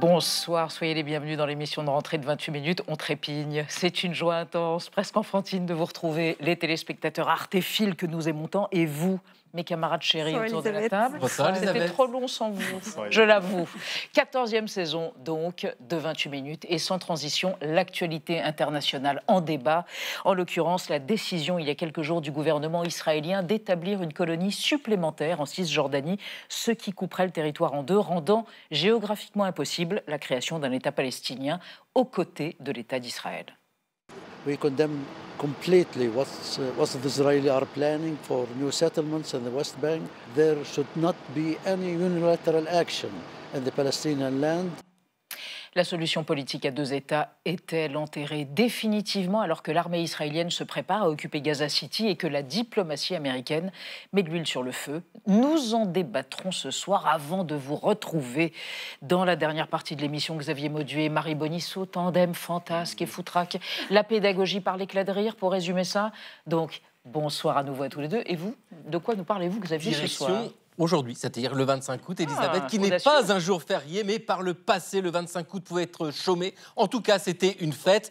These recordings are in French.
Bonsoir, soyez les bienvenus dans l'émission de rentrée de 28 minutes. On trépigne, c'est une joie intense, presque enfantine de vous retrouver, les téléspectateurs artéphiles que nous aimons tant, et vous, mes camarades chéris autour de la table. C'était trop long sans vous, je l'avoue. 14e saison donc de 28 minutes et sans transition, l'actualité internationale en débat. En l'occurrence, la décision il y a quelques jours du gouvernement israélien d'établir une colonie supplémentaire en Cisjordanie, ce qui couperait le territoire en deux, rendant géographiquement impossible la création d'un État palestinien aux côtés de l'État d'Israël. We condemn completely what the Israelis are planning for new settlements in the West Bank. There should not be any unilateral action in the Palestinian land. La solution politique à deux États est-elle enterrée définitivement alors que l'armée israélienne se prépare à occuper Gaza City et que la diplomatie américaine met de l'huile sur le feu? Nous en débattrons ce soir avant de vous retrouver dans la dernière partie de l'émission. Xavier Mauduit, Marie Bonisseau, Tandem, Fantasque et Foutraque, la pédagogie par l'éclat de rire, pour résumer ça. Donc, bonsoir à nouveau à tous les deux. Et vous, de quoi nous parlez-vous, Xavier, ce soir ? Aujourd'hui, c'est-à-dire le 25 août, Elisabeth, qui n'est pas un jour férié, mais par le passé, le 25 août pouvait être chômé. En tout cas, c'était une fête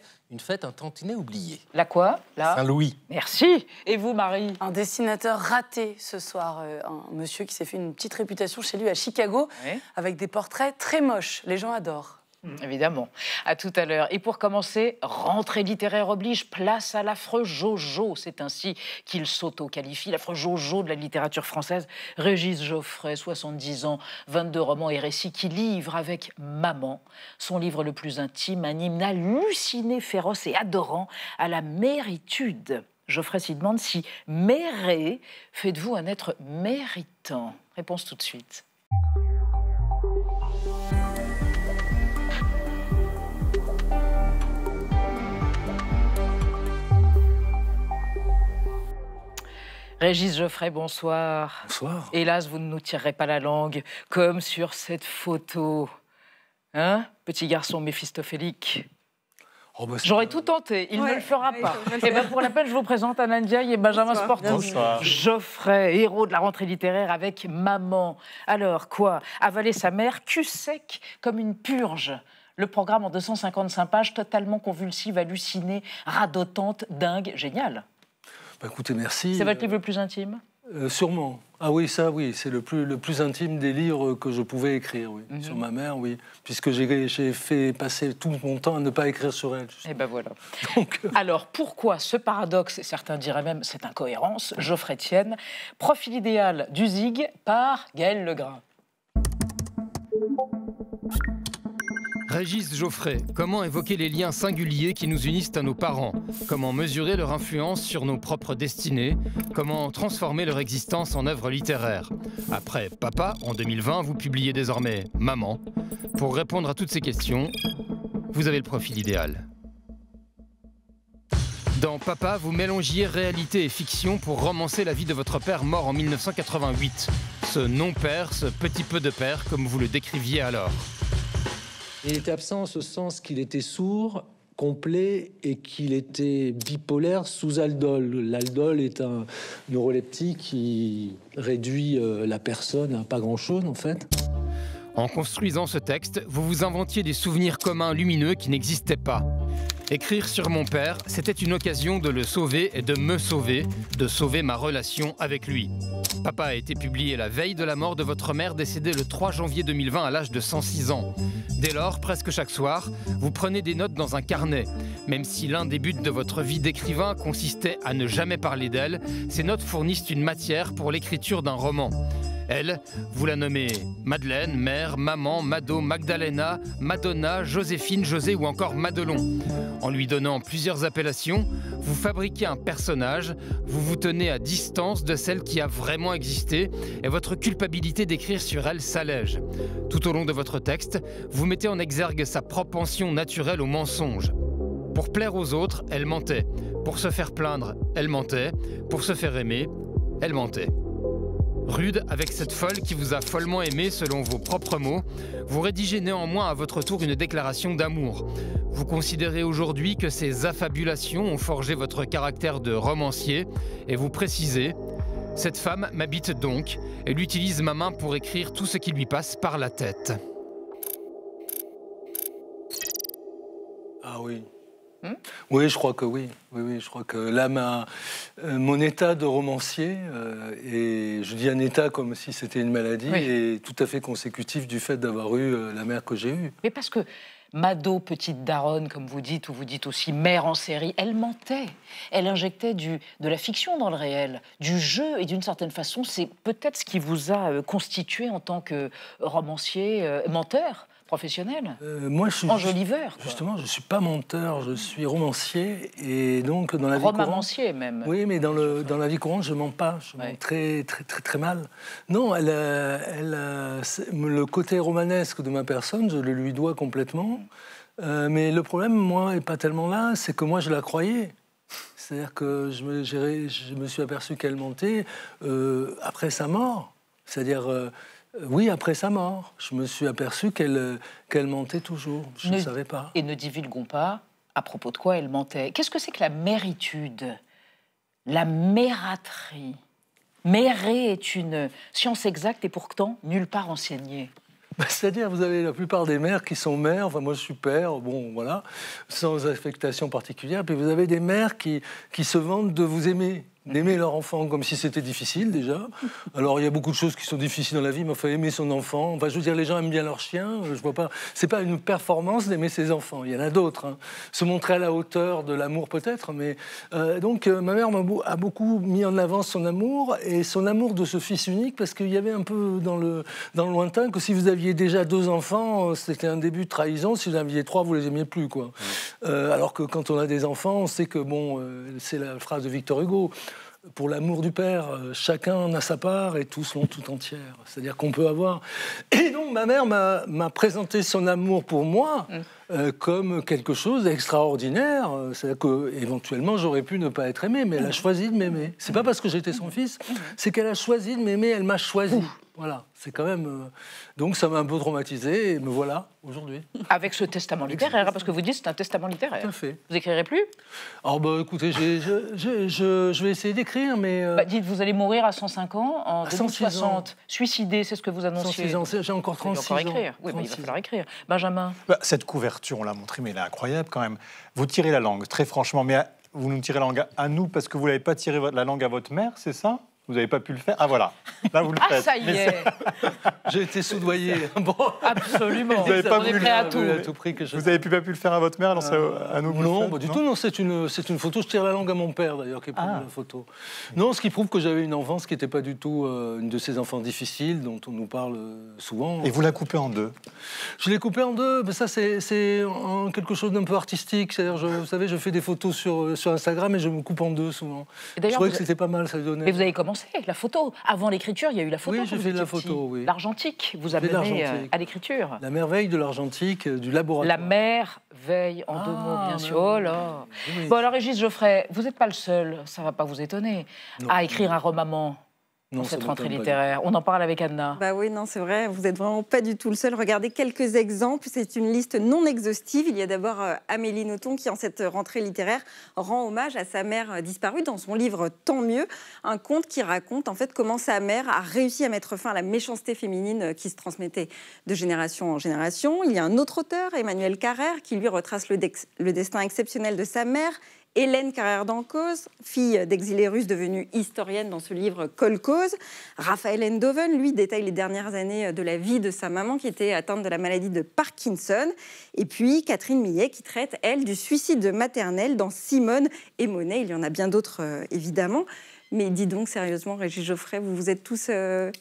un tantinet oubliée. La quoi, là? Saint-Louis. Merci. Et vous, Marie? Un dessinateur raté ce soir, un monsieur qui s'est fait une petite réputation chez lui à Chicago, avec des portraits très moches. Les gens adorent. Évidemment. À tout à l'heure. Et pour commencer, rentrée littéraire oblige, place à l'affreux Jojo. C'est ainsi qu'il s'auto-qualifie, l'affreux Jojo de la littérature française. Régis Geoffrey, 70 ans, 22 romans et récits, qui livre avec Maman, son livre le plus intime, un hymne halluciné, féroce et adorant à la méritude. Geoffrey s'y demande si méré fait de vous un être méritant. Réponse tout de suite. Régis Geoffrey, bonsoir. Bonsoir. Hélas, vous ne nous tirerez pas la langue, comme sur cette photo. Hein, petit garçon méphistophélique. Oh bah j'aurais tout tenté, il ne le fera pas. Et bien pour la peine, je vous présente Anna Ndiaye et Benjamin Sporton. Bonsoir. Geoffrey, héros de la rentrée littéraire avec Maman. Alors quoi? Avaler sa mère, cul sec comme une purge. Le programme en 255 pages, totalement convulsive, hallucinée, radotante, dingue, génial. Bah écoutez, merci. C'est votre livre le plus intime? Sûrement. Ah oui, ça, oui. C'est le plus intime des livres que je pouvais écrire, oui. Sur ma mère, oui. Puisque j'ai fait passer tout mon temps à ne pas écrire sur elle. Et ben voilà. Donc, alors, pourquoi ce paradoxe, et certains diraient même cette incohérence, Geoffrey Tienne, profil idéal du Zig par Gaël Legras. Régis Geoffrey, comment évoquer les liens singuliers qui nous unissent à nos parents? Comment mesurer leur influence sur nos propres destinées? Comment transformer leur existence en œuvre littéraire? Après Papa, en 2020, vous publiez désormais Maman. Pour répondre à toutes ces questions, vous avez le profil idéal. Dans Papa, vous mélangiez réalité et fiction pour romancer la vie de votre père mort en 1988. Ce non-père, ce petit peu de père, comme vous le décriviez alors. Il était absent en ce sens qu'il était sourd, complet et qu'il était bipolaire sous aldol. L'aldol est un neuroleptique qui réduit la personne à pas grand-chose en fait. En construisant ce texte, vous vous inventiez des souvenirs communs lumineux qui n'existaient pas. Écrire sur mon père, c'était une occasion de le sauver et de me sauver, de sauver ma relation avec lui. Papa a été publié la veille de la mort de votre mère décédée le 3 janvier 2020 à l'âge de 106 ans. Dès lors, presque chaque soir, vous prenez des notes dans un carnet. Même si l'un des buts de votre vie d'écrivain consistait à ne jamais parler d'elle, ces notes fournissent une matière pour l'écriture d'un roman. Elle, vous la nommez Madeleine, Mère, Maman, Mado, Magdalena, Madonna, Joséphine, José ou encore Madelon. En lui donnant plusieurs appellations, vous fabriquez un personnage, vous vous tenez à distance de celle qui a vraiment existé et votre culpabilité d'écrire sur elle s'allège. Tout au long de votre texte, vous mettez en exergue sa propension naturelle au mensonge. Pour plaire aux autres, elle mentait. Pour se faire plaindre, elle mentait. Pour se faire aimer, elle mentait. Rude, avec cette folle qui vous a follement aimé selon vos propres mots, vous rédigez néanmoins à votre tour une déclaration d'amour. Vous considérez aujourd'hui que ces affabulations ont forgé votre caractère de romancier et vous précisez « Cette femme m'habite donc, elle utilise ma main pour écrire tout ce qui lui passe par la tête ». Ah oui. Oui, je crois que oui. Oui, je crois que là, mon état de romancier, et je dis un état comme si c'était une maladie, est tout à fait consécutif du fait d'avoir eu la mère que j'ai eue. Mais parce que Mado, petite daronne, comme vous dites, ou vous dites aussi mère en série, elle mentait. Elle injectait de la fiction dans le réel, du jeu, et d'une certaine façon, c'est peut-être ce qui vous a constitué en tant que romancier, menteur professionnel, moi, enjoliveur. Justement, je ne suis pas menteur, je suis romancier, et donc dans la vie romancier même. Oui, mais dans la vie courante, je ne mens pas, je mens très, très, très, très mal. Non, le côté romanesque de ma personne, je le lui dois complètement, mais le problème, moi, n'est pas tellement là, c'est que moi, je la croyais. C'est-à-dire que je me suis aperçu qu'elle mentait après sa mort, c'est-à-dire... oui, après sa mort, je me suis aperçu qu'elle mentait toujours. Je ne savais pas. Et ne divulguons pas à propos de quoi elle mentait. Qu'est-ce que c'est que la méritude? La mératrie. Mérer est une science exacte et pourtant nulle part enseignée. C'est-à-dire, vous avez la plupart des mères qui sont mères, enfin moi je suis père, bon voilà, sans affectation particulière, puis vous avez des mères qui se vantent de vous aimer. D'aimer leur enfant comme si c'était difficile déjà. Alors il y a beaucoup de choses qui sont difficiles dans la vie, mais enfin aimer son enfant. Enfin je veux dire, les gens aiment bien leur chien. Je vois pas. C'est pas une performance d'aimer ses enfants. Il y en a d'autres. Hein. Se montrer à la hauteur de l'amour peut-être, mais donc ma mère a beaucoup mis en avant son amour et son amour de ce fils unique parce qu'il y avait un peu dans le lointain que si vous aviez déjà 2 enfants, c'était un début de trahison. Si vous en aviez 3, vous les aimiez plus quoi. Alors que quand on a des enfants, on sait que bon, c'est la phrase de Victor Hugo. Pour l'amour du père, chacun en a sa part et tous l'ont tout entière. C'est-à-dire qu'on peut avoir... Et donc ma mère m'a présenté son amour pour moi comme quelque chose d'extraordinaire. C'est-à-dire qu'éventuellement j'aurais pu ne pas être aimé, mais elle a choisi de m'aimer. C'est pas parce que j'étais son fils, c'est qu'elle a choisi de m'aimer, elle m'a choisi. Voilà, c'est quand même... Donc ça m'a un peu traumatisé et me voilà aujourd'hui. Avec ce testament littéraire, parce que vous dites que c'est un testament littéraire. Tout à fait. Vous écrirez plus? Alors bah écoutez, je vais essayer d'écrire, mais... dites, vous allez mourir à 105 ans, en 2060. Suicider, c'est ce que vous annonciez. 106 ans, j'ai encore 36 ans. Écrire. Oui, il va falloir écrire. Benjamin? Cette couverture, on l'a montrée, mais elle est incroyable quand même. Vous tirez la langue, très franchement, mais vous nous tirez la langue à nous parce que vous n'avez pas tiré la langue à votre mère, c'est ça? Vous n'avez pas pu le faire? Ah voilà, là vous le faites. Ah ça y est. J'ai été soudoyé. Bon. Absolument. Vous n'avez pas voulu prêt à tout. Vous n'avez pas pu le faire à votre mère, alors à nous? Non, du tout. Non, c'est une photo. Je tire la langue à mon père d'ailleurs qui est pris la photo. Non, ce qui prouve que j'avais une enfance qui n'était pas du tout une de ces enfants difficiles dont on nous parle souvent. Et vous la coupez en 2? Je l'ai coupée en 2. Mais ça, c'est quelque chose d'un peu artistique. C'est-à-dire, vous savez, je fais des photos sur Instagram et je me coupe en 2 souvent. Je trouvais que c'était pas mal, ça donnait. Mais vous avez commencé la photo. Avant l'écriture, il y a eu la photo. Oui, j'ai fait de la photo, oui. L'argentique vous a mené à l'écriture. La merveille de l'argentique, du laboratoire. La merveille, en 2 mots, bien sûr. Oh là. Oui. Bon, alors, Régis Geoffrey, vous n'êtes pas le seul, ça ne va pas vous étonner, à écrire un roman. Dans cette rentrée littéraire. On en parle avec Anna. Bah oui, non, c'est vrai, vous n'êtes vraiment pas du tout le seul. Regardez quelques exemples, c'est une liste non exhaustive. Il y a d'abord Amélie Nothomb qui, en cette rentrée littéraire, rend hommage à sa mère disparue dans son livre « Tant mieux », un conte qui raconte en fait comment sa mère a réussi à mettre fin à la méchanceté féminine qui se transmettait de génération en génération. Il y a un autre auteur, Emmanuel Carrère, qui lui retrace le destin exceptionnel de sa mère. Hélène Carrère d'Encausse, fille d'exilés russes devenue historienne dans ce livre Kolkhoz. Raphaël Enthoven, lui, détaille les dernières années de la vie de sa maman qui était atteinte de la maladie de Parkinson. Et puis Catherine Millet qui traite, elle, du suicide maternel dans Simone et Monet. Il y en a bien d'autres, évidemment. Mais dis donc sérieusement, Régis Geoffrey, vous vous êtes tous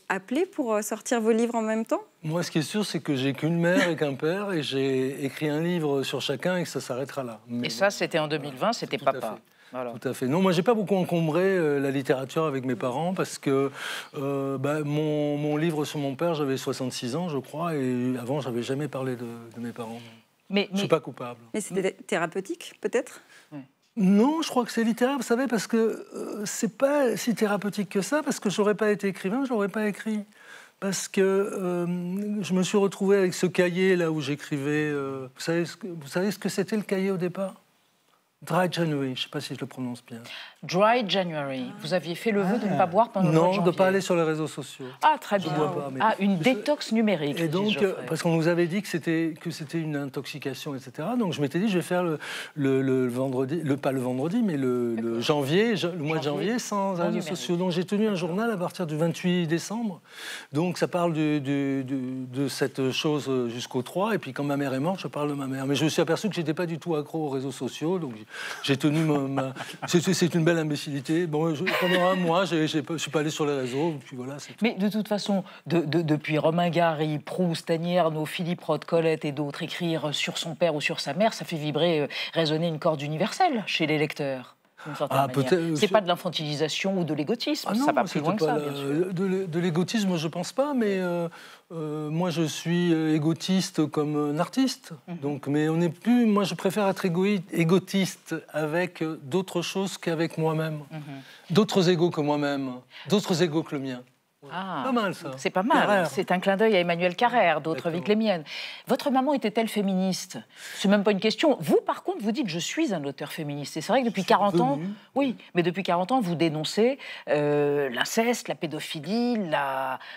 appelés pour sortir vos livres en même temps? Moi, ce qui est sûr, c'est que j'ai qu'une mère et qu'un père, et j'ai écrit un livre sur chacun et que ça s'arrêtera là. Mais ça, c'était en 2020, c'était papa. Voilà. Tout à fait. Non, moi, j'ai pas beaucoup encombré la littérature avec mes parents parce que mon livre sur mon père, j'avais 66 ans, je crois, et avant, j'avais jamais parlé de mes parents. Je suis pas coupable. Mais c'était thérapeutique, peut-être? Non, je crois que c'est littéraire, vous savez, parce que c'est pas si thérapeutique que ça, parce que j'aurais pas été écrivain, j'aurais pas écrit. Parce que je me suis retrouvé avec ce cahier là où j'écrivais. Vous savez ce que c'était le cahier au départ? Dry January, je ne sais pas si je le prononce bien. Dry January. Vous aviez fait le vœu de ne pas boire pendant le mois de janvier. Non, de ne pas aller sur les réseaux sociaux. Ah, très bien. Une détox numérique. Et donc, parce qu'on nous avait dit que c'était une intoxication, etc. Donc je m'étais dit, je vais faire le vendredi, pas le vendredi, mais le janvier, le mois de janvier sans réseaux sociaux. Donc j'ai tenu un journal à partir du 28 décembre. Donc ça parle de cette chose jusqu'au 3. Et puis quand ma mère est morte, je parle de ma mère. Mais je me suis aperçu que j'étais pas du tout accro aux réseaux sociaux. Donc j'ai tenu c'est une belle imbécilité. Bon, pendant un mois, je suis pas allé sur les réseaux. Puis voilà, mais de toute façon, depuis Romain Gary, Proust, Annie Ernaux, Philippe Roth, Colette et d'autres, écrire sur son père ou sur sa mère, ça fait vibrer, résonner une corde universelle chez les lecteurs. C'est pas de l'infantilisation ou de l'égotisme, ça va plus loin que ça, bien sûr. De l'égotisme, je pense pas, mais moi je suis égotiste comme un artiste. Donc, mais on n'est plus. Moi, je préfère être égotiste avec d'autres choses qu'avec moi-même, d'autres égos que moi-même, d'autres égos que le mien. Ah, pas mal, ça. C'est pas mal. Carrère. C'est un clin d'œil à Emmanuel Carrère, d'autres vies que les miennes. Votre maman était-elle féministe? C'est même pas une question. Vous, par contre, vous dites je suis un auteur féministe. Et c'est vrai que depuis 40 ans, oui, mais depuis 40 ans, vous dénoncez l'inceste, la pédophilie,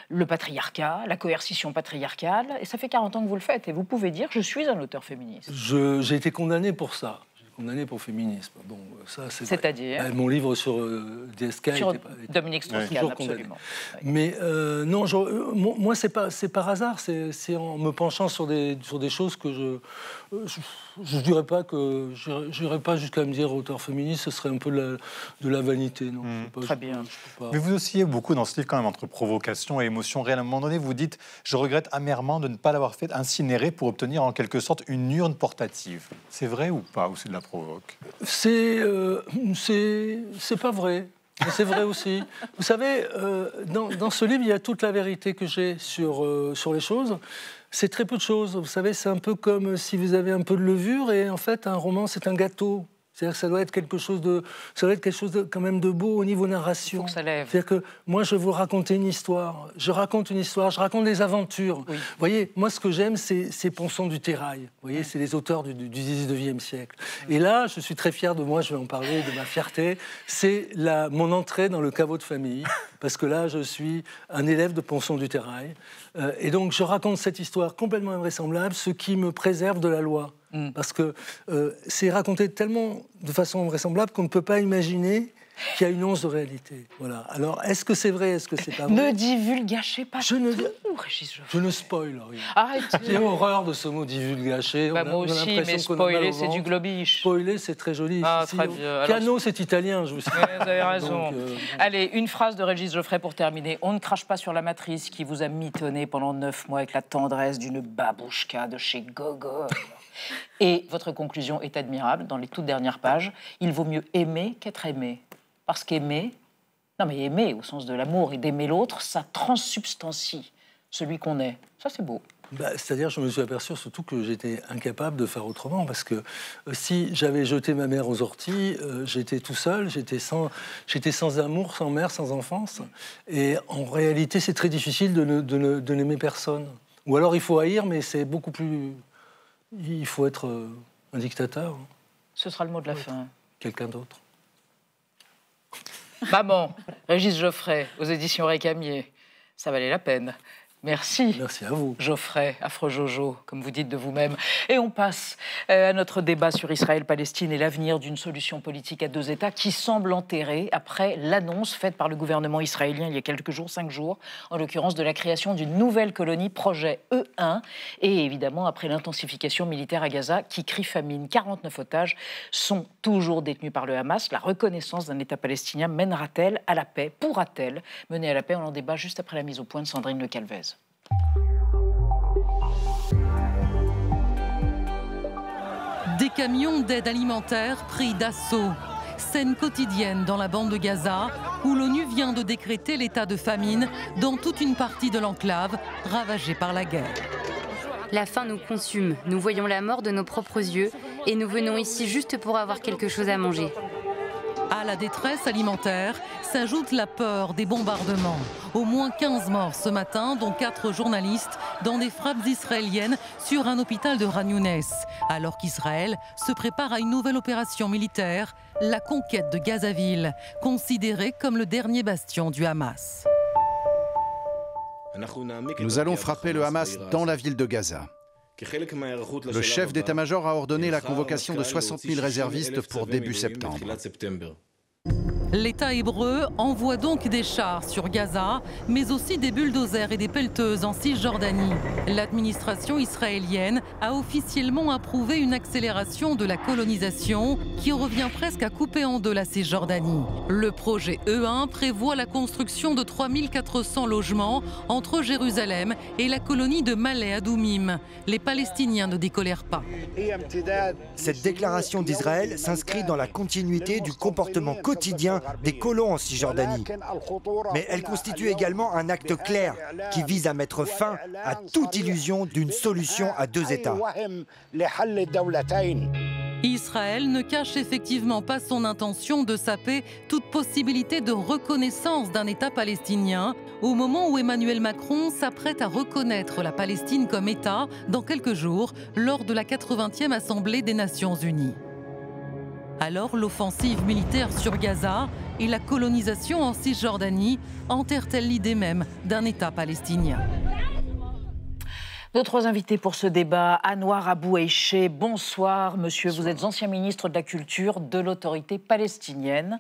le patriarcat, la coercition patriarcale. Et ça fait 40 ans que vous le faites. Et vous pouvez dire je suis un auteur féministe. J'ai été condamné pour ça. Condamné pour féminisme. Bon, ça, c'est-à-dire mon livre sur DSK sur Dominique Strauss-Kahn, absolument. Mais non, moi c'est par hasard. C'est en me penchant sur des choses que je dirais pas que j'irais pas jusqu'à me dire auteur féministe. Ce serait un peu de la vanité. Non, très bien. Mais vous oscillez beaucoup dans ce livre quand même entre provocation et émotion réelle. À un moment donné, vous dites je regrette amèrement de ne pas l'avoir fait incinérer pour obtenir en quelque sorte une urne portative. C'est vrai ou pas, ou c'est de la provoque? C'est pas vrai. Mais c'est vrai aussi. Vous savez, dans ce livre, il y a toute la vérité que j'ai sur les choses. C'est très peu de choses. Vous savez, c'est un peu comme si vous avez un peu de levure et en fait, un roman, c'est un gâteau. C'est-à-dire que ça doit être quelque chose quand même de beau au niveau narration. Il faut que ça lève. C'est-à-dire que moi, je veux raconter une histoire. Je raconte des aventures. Oui. Vous voyez, moi, ce que j'aime, c'est Ponson du Terrail. Vous voyez, c'est les auteurs du 19e siècle. Et là, je suis très fier de moi, je vais en parler, de ma fierté. C'est mon entrée dans le caveau de famille, parce que là, je suis un élève de Ponson du Terrail. Et donc, je raconte cette histoire complètement invraisemblable, ce qui me préserve de la loi. Parce que c'est raconté tellement de façon invraisemblable qu'on ne peut pas imaginer qu'il y a une once de réalité. Voilà. Alors, est-ce que c'est vrai, est-ce que c'est pas vrai? Ne divulgachez pas tout, Régis Geoffrey. Je ne spoil rien. Arrêtez. J'ai horreur de ce mot divulgacher. Moi aussi, mais spoiler, c'est du globish. Spoiler, c'est très joli. Ah, très bien. Piano, c'est italien, je vous sais. Vous avez raison. Donc, allez, une phrase de Régis Geoffrey pour terminer. On ne crache pas sur la matrice qui vous a mitonné pendant 9 mois avec la tendresse d'une babouchka de chez Gogol. Et votre conclusion est admirable dans les toutes dernières pages. Il vaut mieux aimer qu'être aimé. Parce qu'aimer, non mais aimer au sens de l'amour et d'aimer l'autre, ça transsubstancie celui qu'on est. Ça, c'est beau. C'est-à-dire, je me suis aperçu surtout que j'étais incapable de faire autrement, parce que si j'avais jeté ma mère aux orties, j'étais tout seul, j'étais sans amour, sans mère, sans enfance. Et en réalité, c'est très difficile de n'aimer personne. Ou alors, il faut haïr, mais c'est beaucoup plus... Il faut être un dictateur. Ce sera le mot de la fin. Quelqu'un d'autre. Maman, Régis Geoffrey, aux éditions Récamier. Ça valait la peine. Merci. Merci à vous. Geoffrey, affreux Jojo, comme vous dites de vous-même. Et on passe à notre débat sur Israël-Palestine et l'avenir d'une solution politique à 2 États qui semble enterrée après l'annonce faite par le gouvernement israélien il y a quelques jours, 5 jours, en l'occurrence de la création d'une nouvelle colonie, projet E1, et évidemment après l'intensification militaire à Gaza qui crie famine. 49 otages sont toujours détenus par le Hamas. La reconnaissance d'un État palestinien mènera-t-elle à la paix? Pourra-t-elle mener à la paix? On en débat juste après la mise au point de Sandrine Le Calvez. Des camions d'aide alimentaire pris d'assaut. Scène quotidienne dans la bande de Gaza, où l'ONU vient de décréter l'état de famine dans toute une partie de l'enclave ravagée par la guerre. La faim nous consume, nous voyons la mort de nos propres yeux et nous venons ici juste pour avoir quelque chose à manger. À la détresse alimentaire s'ajoute la peur des bombardements. Au moins 15 morts ce matin, dont 4 journalistes dans des frappes israéliennes sur un hôpital de Khan Younes, alors qu'Israël se prépare à une nouvelle opération militaire, la conquête de Gaza-Ville, considérée comme le dernier bastion du Hamas. Nous allons frapper le Hamas dans la ville de Gaza. Le chef d'état-major a ordonné la convocation de 60 000 réservistes pour début septembre. L'État hébreu envoie donc des chars sur Gaza, mais aussi des bulldozers et des pelleteuses en Cisjordanie. L'administration israélienne a officiellement approuvé une accélération de la colonisation qui revient presque à couper en deux la Cisjordanie. Le projet E1 prévoit la construction de 3400 logements entre Jérusalem et la colonie de Malé Adoumim. Les Palestiniens ne décolèrent pas. Cette déclaration d'Israël s'inscrit dans la continuité du comportement quotidien des colons en Cisjordanie. Mais elle constitue également un acte clair qui vise à mettre fin à toute illusion d'une solution à deux États. Israël ne cache effectivement pas son intention de saper toute possibilité de reconnaissance d'un État palestinien au moment où Emmanuel Macron s'apprête à reconnaître la Palestine comme État dans quelques jours lors de la 80e Assemblée des Nations Unies. Alors l'offensive militaire sur Gaza et la colonisation en Cisjordanie enterrent-elles l'idée même d'un État palestinien? Nos trois invités pour ce débat, Anouar Abou-Eiché, bonsoir monsieur, vous êtes ancien ministre de la Culture de l'autorité palestinienne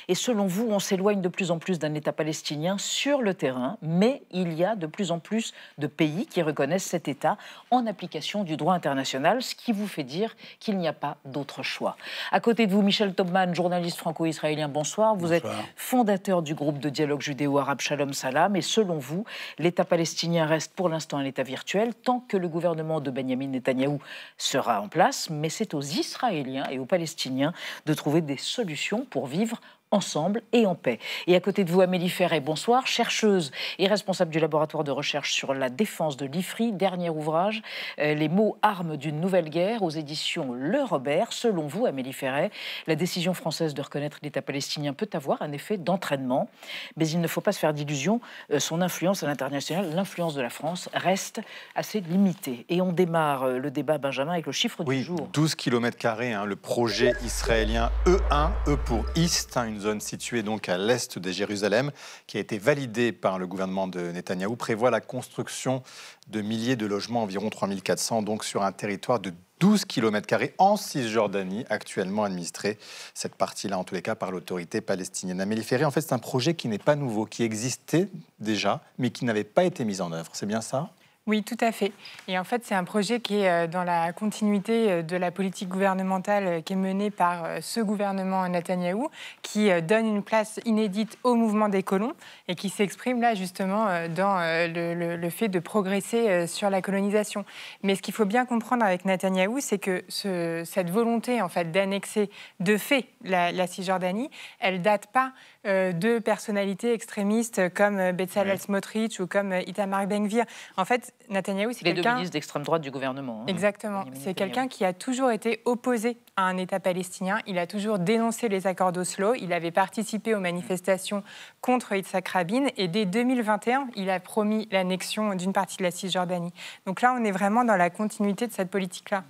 et selon vous, on s'éloigne de plus en plus d'un État palestinien sur le terrain, mais il y a de plus en plus de pays qui reconnaissent cet État en application du droit international, ce qui vous fait dire qu'il n'y a pas d'autre choix. À côté de vous, Michel Taubman, journaliste franco-israélien, bonsoir. Vous êtes fondateur du groupe de dialogue judéo-arabe Shalom Salam et selon vous, l'État palestinien reste pour l'instant un État virtuel tant que le gouvernement de Benyamin Netanyahou sera en place, mais c'est aux Israéliens et aux Palestiniens de trouver des solutions pour vivre ensemble et en paix. Et à côté de vous, Amélie Ferret, bonsoir, chercheuse et responsable du laboratoire de recherche sur la défense de l'IFRI, dernier ouvrage, Les mots armes d'une nouvelle guerre, aux éditions Le Robert. Selon vous, Amélie Ferret, la décision française de reconnaître l'État palestinien peut avoir un effet d'entraînement, mais il ne faut pas se faire d'illusions, son influence à l'international, l'influence de la France reste assez limitée. Et on démarre le débat, Benjamin, avec le chiffre du jour. 12 km², le projet israélien E1, E pour East, une zone située donc à l'est de Jérusalem, qui a été validée par le gouvernement de Netanyahou, prévoit la construction de milliers de logements, environ 3400, donc sur un territoire de 12 km² en Cisjordanie, actuellement administrée, cette partie-là en tous les cas, par l'autorité palestinienne. Amélie Ferré, en fait, c'est un projet qui n'est pas nouveau, qui existait déjà, mais qui n'avait pas été mis en œuvre. C'est bien ça ? Oui, tout à fait. Et en fait, c'est un projet qui est dans la continuité de la politique gouvernementale qui est menée par ce gouvernement Netanyahou, qui donne une place inédite au mouvement des colons et qui s'exprime là justement dans le fait de progresser sur la colonisation. Mais ce qu'il faut bien comprendre avec Netanyahou, c'est que cette volonté en fait d'annexer de fait la Cisjordanie, elle date pas de personnalités extrémistes comme Bezalel Smotrich ou comme Itamar Ben-Gvir. En fait, Netanyahou, c'est quelqu'un... Les deux ministres d'extrême droite du gouvernement. Exactement. C'est quelqu'un qui a toujours été opposé à un État palestinien. Il a toujours dénoncé les accords d'Oslo. Il avait participé aux manifestations contre Yitzhak Rabin. Et dès 2021, il a promis l'annexion d'une partie de la Cisjordanie. Donc là, on est vraiment dans la continuité de cette politique-là.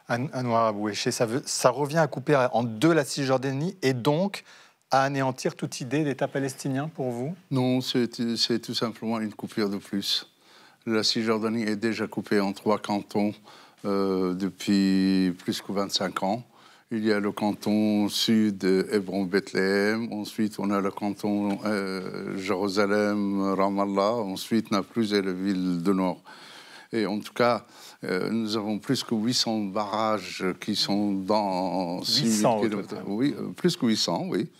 Anouar Abou-Eiché, ça revient à couper en deux la Cisjordanie et donc à anéantir toute idée d'État palestinien pour vous? Non, c'est tout simplement une coupure de plus. La Cisjordanie est déjà coupée en 3 cantons depuis plus que 25 ans. Il y a le canton sud, Hébron-Bethléem. Ensuite, on a le canton Jérusalem-Ramallah. Ensuite, Naplouse et la ville de Nord. Et en tout cas, nous avons plus que 800 barrages qui sont dans 800 km. Oui, plus que 800, oui.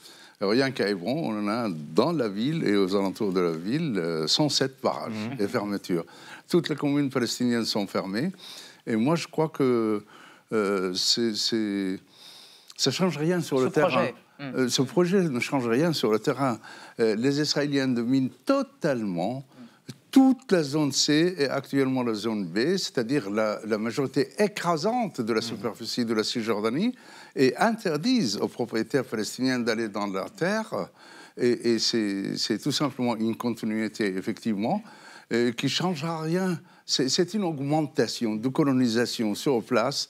Rien qu'à Hébron, on en a dans la ville et aux alentours de la ville 107 barrages et fermetures. Toutes les communes palestiniennes sont fermées. Et moi, je crois que ça ne change rien sur le terrain. Ce projet ne change rien sur le terrain. Les Israéliens dominent totalement toute la zone C et actuellement la zone B, c'est-à-dire la majorité écrasante de la superficie de la Cisjordanie, et interdisent aux propriétaires palestiniens d'aller dans leur terre. Et c'est tout simplement une continuité, effectivement. qui ne changera rien. C'est une augmentation de colonisation sur place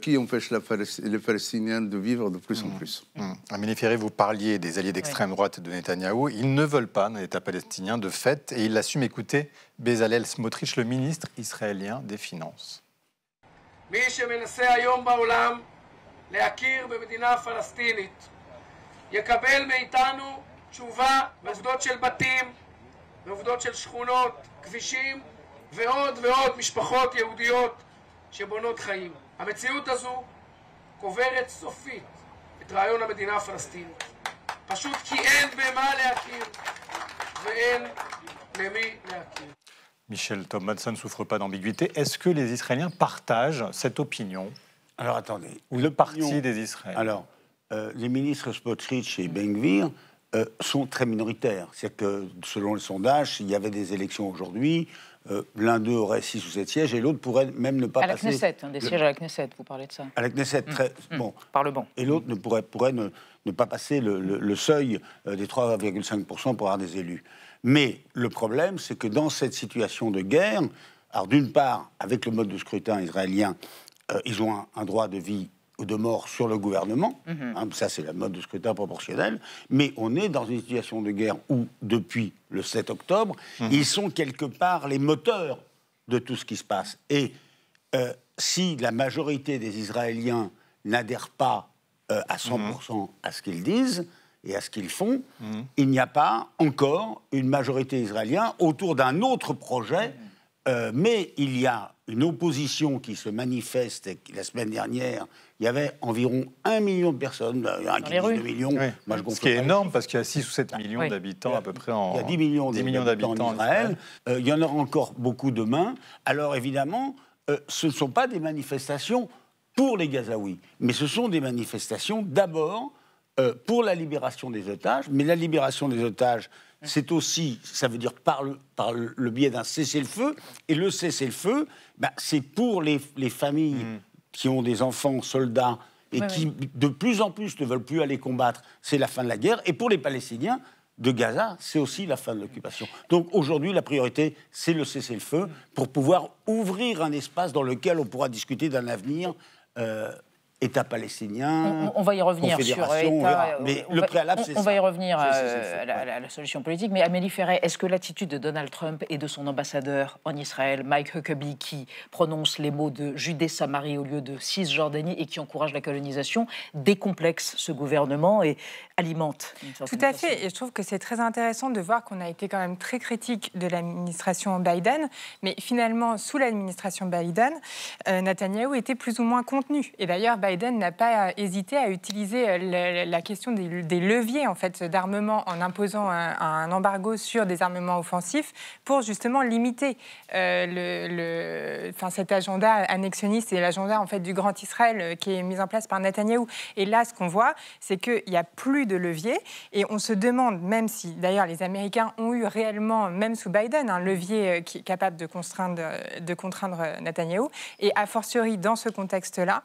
qui empêche les Palestiniens de vivre de plus en plus. Amélie Ferré, vous parliez des alliés d'extrême droite de Netanyahou. Ils ne veulent pas d'un État palestinien de fait et ils l'assument. Écoutez Bezalel Smotrich, le ministre israélien des Finances. ועוד ועוד משפחות יהודיות שבונות חיים. המציאות הזו קוברת סופית את רעיון המדינה הפלסטינית. פשוט כי אין במה להכיר ואין למי להכיר. Michel Thomas ne souffre pas d'ambiguïté. Est-ce que les Israéliens partagent cette opinion? Alors attendez. Ou le parti des Israéliens? Alors, les ministres Smotrich et Ben-Gvir sont très minoritaires. C'est que selon le sondage, s'il y avait des élections aujourd'hui, l'un d'eux aurait 6 ou 7 sièges et l'autre pourrait même ne pas passer... À la Knesset, des sièges à la Knesset, vous parlez de ça. À la Knesset, bon. Parlement. Et l'autre pourrait ne pas passer le seuil des 3,5% pour avoir des élus. Mais le problème, c'est que dans cette situation de guerre, alors d'une part, avec le mode de scrutin israélien, ils ont un droit de vie ou de mort sur le gouvernement, ça c'est le mode de scrutin proportionnel, mais on est dans une situation de guerre où, depuis le 7 octobre, ils sont quelque part les moteurs de tout ce qui se passe. Et si la majorité des Israéliens n'adhèrent pas à 100% à ce qu'ils disent et à ce qu'ils font, il n'y a pas encore une majorité israélienne autour d'un autre projet, mais il y a une opposition qui se manifeste. La semaine dernière, il y avait environ 1 million de personnes, Dans les rues. 2 millions. Oui. Moi, je ce qui est énorme, parce qu'il y a 6 ou 7 millions d'habitants à peu près en... Il y a 10 millions d'habitants en Israël. Il y en aura encore beaucoup demain. Alors évidemment, ce ne sont pas des manifestations pour les Gazaouis, mais ce sont des manifestations d'abord pour la libération des otages. Mais la libération des otages, c'est aussi, ça veut dire par le biais d'un cessez-le-feu. Et le cessez-le-feu, c'est pour les familles qui ont des enfants soldats et qui, de plus en plus, ne veulent plus aller combattre. C'est la fin de la guerre. Et pour les Palestiniens de Gaza, c'est aussi la fin de l'occupation. Donc aujourd'hui, la priorité, c'est le cessez-le-feu pour pouvoir ouvrir un espace dans lequel on pourra discuter d'un avenir État palestinien. On va y revenir sur État. Mais le préalable, c'est ça. On va y revenir à la solution politique. Mais Amélie Ferré, est-ce que l'attitude de Donald Trump et de son ambassadeur en Israël, Mike Huckabee, qui prononce les mots de Judée-Samarie au lieu de Cisjordanie et qui encourage la colonisation, décomplexe ce gouvernement et alimente une certaine Tout à fait. Et je trouve que c'est très intéressant de voir qu'on a été quand même très critique de l'administration Biden. Mais finalement, sous l'administration Biden, Netanyahou était plus ou moins contenu. Et d'ailleurs, Biden n'a pas hésité à utiliser la question des leviers en fait, d'armement en imposant un embargo sur des armements offensifs pour justement limiter cet agenda annexionniste et l'agenda en fait, du Grand Israël qui est mis en place par Netanyahou. Et là, ce qu'on voit, c'est qu'il n'y a plus de levier et on se demande, même si d'ailleurs les Américains ont eu réellement, même sous Biden, un levier qui est capable de contraindre Netanyahou, et a fortiori dans ce contexte-là,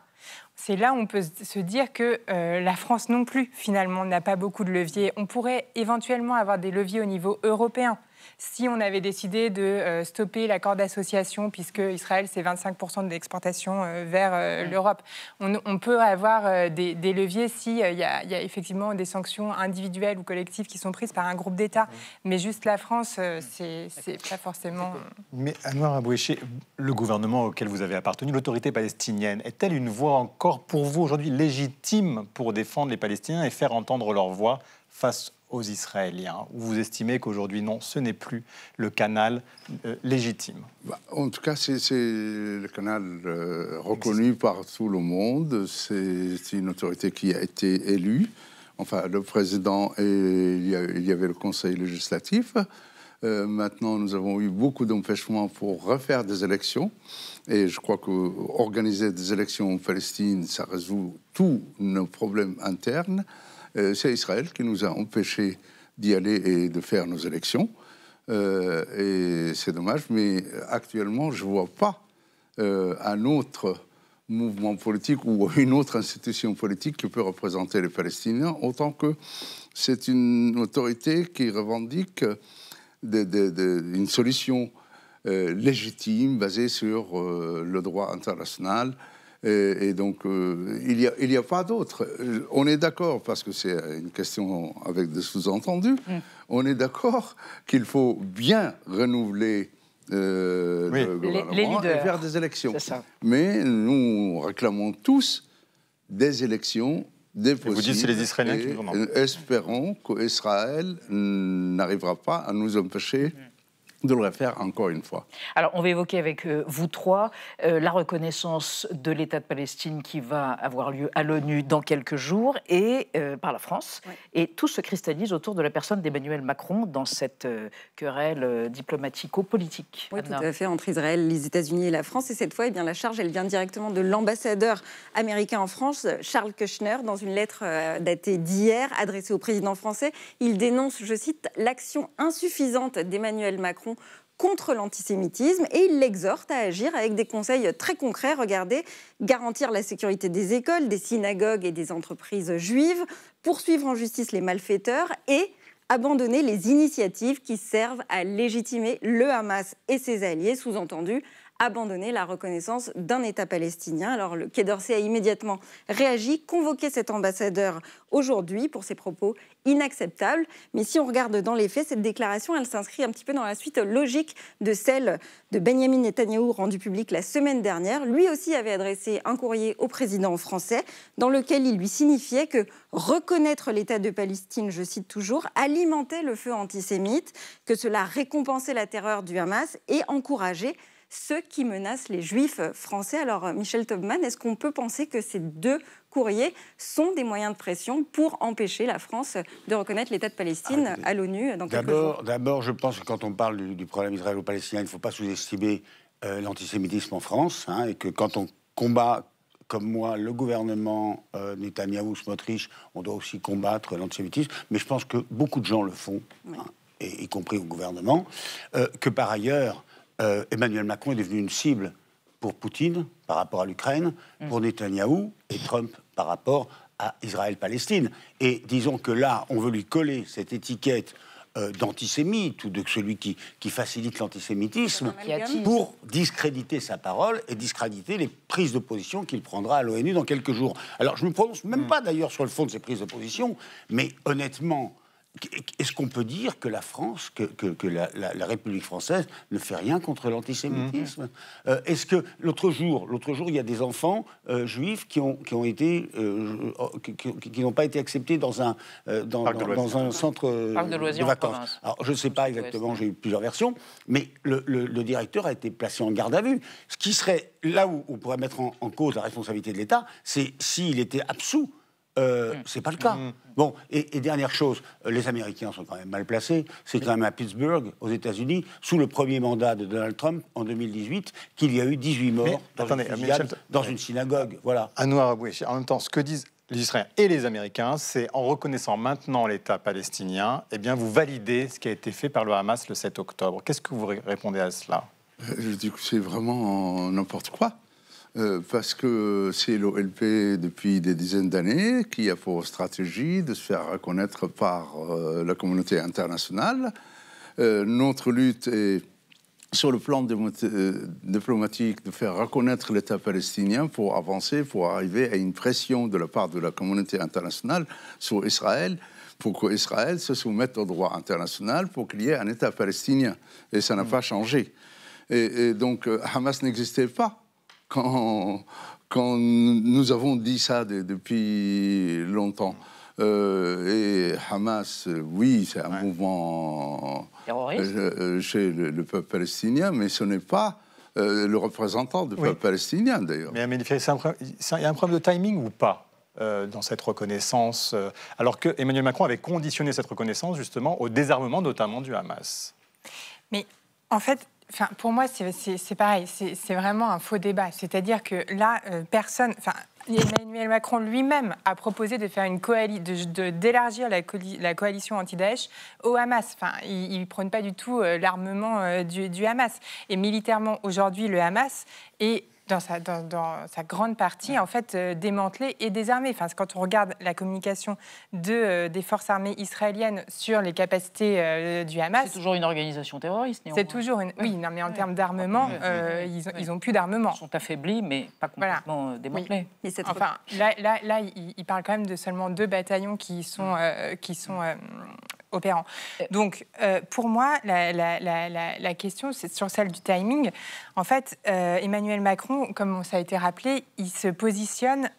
c'est là où on peut se dire que la France non plus, finalement, n'a pas beaucoup de leviers. On pourrait éventuellement avoir des leviers au niveau européen. Si on avait décidé de stopper l'accord d'association, puisque Israël, c'est 25% de l'exportation vers l'Europe, on peut avoir des leviers s'il y a effectivement des sanctions individuelles ou collectives qui sont prises par un groupe d'États. Mais juste la France, c'est pas forcément... Mais Anouar Aboueché, le gouvernement auquel vous avez appartenu, l'autorité palestinienne, est-elle une voix encore pour vous aujourd'hui légitime pour défendre les Palestiniens et faire entendre leur voix face aux Israéliens? Ou vous estimez qu'aujourd'hui, non, ce n'est plus le canal légitime? En tout cas, c'est le canal reconnu par tout le monde. C'est une autorité qui a été élue. Enfin, le président, et il y avait le conseil législatif. Maintenant, nous avons eu beaucoup d'empêchements pour refaire des élections. Et je crois qu'organiser des élections en Palestine, ça résout tous nos problèmes internes. C'est Israël qui nous a empêchés d'y aller et de faire nos élections. Et c'est dommage, mais actuellement, je ne vois pas un autre mouvement politique ou une autre institution politique qui peut représenter les Palestiniens, autant que c'est une autorité qui revendique une solution légitime, basée sur le droit international. Et donc, il n'y a pas d'autre. On est d'accord, parce que c'est une question avec des sous-entendus, on est d'accord qu'il faut bien renouveler le gouvernement et faire des élections. Mais nous réclamons tous des élections, des possibles. Vous dites que c'est les Israéliens qui vous demandent. Espérons qu'Israël n'arrivera pas à nous empêcher de le refaire encore une fois. Alors, on va évoquer avec vous trois la reconnaissance de l'État de Palestine qui va avoir lieu à l'ONU dans quelques jours et par la France. Oui. Et tout se cristallise autour de la personne d'Emmanuel Macron dans cette querelle diplomatico-politique. Oui, tout à fait, entre Israël, les États-Unis et la France. Et cette fois, eh bien, la charge, elle vient directement de l'ambassadeur américain en France, Charles Kushner, dans une lettre datée d'hier, adressée au président français. Il dénonce, je cite, l'action insuffisante d'Emmanuel Macron contre l'antisémitisme et il l'exhorte à agir avec des conseils très concrets. Regardez, garantir la sécurité des écoles, des synagogues et des entreprises juives, poursuivre en justice les malfaiteurs et abandonner les initiatives qui servent à légitimer le Hamas et ses alliés, sous-entendu abandonner la reconnaissance d'un État palestinien. Alors le Quai d'Orsay a immédiatement réagi, convoqué cet ambassadeur aujourd'hui pour ses propos inacceptables. Mais si on regarde dans les faits, cette déclaration, elle s'inscrit un petit peu dans la suite logique de celle de Benyamin Netanyahou rendue publique la semaine dernière. Lui aussi avait adressé un courrier au président français dans lequel il lui signifiait que reconnaître l'État de Palestine, je cite toujours, alimentait le feu antisémite, que cela récompensait la terreur du Hamas et encourageait ceux qui menacent les juifs français. Alors, Michel Taubman, est-ce qu'on peut penser que ces deux courriers sont des moyens de pression pour empêcher la France de reconnaître l'État de Palestine à l'ONU dans quelques jours ? D'abord, je pense que quand on parle du problème israélo-palestinien, il ne faut pas sous-estimer l'antisémitisme en France, et que quand on combat, comme moi, le gouvernement Netanyahou, Smotrich, on doit aussi combattre l'antisémitisme. Mais je pense que beaucoup de gens le font, y compris au gouvernement, que par ailleurs, Emmanuel Macron est devenu une cible pour Poutine par rapport à l'Ukraine, pour Netanyahou et Trump par rapport à Israël-Palestine. Et disons que là, on veut lui coller cette étiquette d'antisémite ou de celui qui facilite l'antisémitisme pour discréditer sa parole et discréditer les prises de position qu'il prendra à l'ONU dans quelques jours. Alors, je ne me prononce même pas d'ailleurs sur le fond de ces prises de position, mais honnêtement, est-ce qu'on peut dire que la France, que la République française ne fait rien contre l'antisémitisme ? Est-ce que l'autre jour, il y a des enfants juifs qui n'ont pas été acceptés dans un centre de vacances. Alors, je ne sais pas exactement, j'ai eu plusieurs versions, mais le directeur a été placé en garde à vue. Ce qui serait là où on pourrait mettre en cause la responsabilité de l'État, c'est s'il était absous. C'est pas le cas. Bon, et dernière chose, les Américains sont quand même mal placés. C'est quand même à Pittsburgh, aux États-Unis, sous le premier mandat de Donald Trump en 2018, qu'il y a eu 18 morts dans une synagogue. Voilà. Anouar Abouechi, en même temps, ce que disent les Israéliens et les Américains, c'est en reconnaissant maintenant l'État palestinien, eh bien, vous validez ce qui a été fait par le Hamas le 7 octobre. Qu'est-ce que vous répondez à cela ? Je dis que c'est vraiment n'importe quoi. Parce que c'est l'OLP depuis des dizaines d'années qui a pour stratégie de se faire reconnaître par la communauté internationale. Notre lutte est sur le plan diplomatique de faire reconnaître l'État palestinien pour avancer, pour arriver à une pression de la part de la communauté internationale sur Israël, pour qu'Israël se soumette au droit international, pour qu'il y ait un État palestinien. Et ça n'a pas changé. Et donc Hamas n'existait pas quand nous avons dit ça depuis longtemps. Et Hamas, oui, c'est un mouvement chez le peuple palestinien, mais ce n'est pas le représentant du peuple palestinien, d'ailleurs. Mais il y a un problème de timing ou pas dans cette reconnaissance, alors que Emmanuel Macron avait conditionné cette reconnaissance justement au désarmement notamment du Hamas. Mais en fait, pour moi, c'est pareil, c'est vraiment un faux débat. C'est-à-dire que là, Emmanuel Macron lui-même a proposé de faire d'élargir la coalition anti-Daesh au Hamas. Il ne prône pas du tout l'armement du Hamas. Et militairement, aujourd'hui, le Hamas est dans sa grande partie, en fait, démantelée et désarmée. Enfin, quand on regarde la communication des forces armées israéliennes sur les capacités du Hamas... C'est toujours une organisation terroriste, néanmoins. C'est toujours une... Oui, non, mais en termes d'armement, ils n'ont plus d'armement. Ils sont affaiblis, mais pas complètement démantelés. Oui. Enfin, là, il parle quand même de seulement 2 bataillons qui sont opérants. Donc, pour moi, la question, c'est sur celle du timing. En fait, Emmanuel Macron, comme ça a été rappelé, il se positionne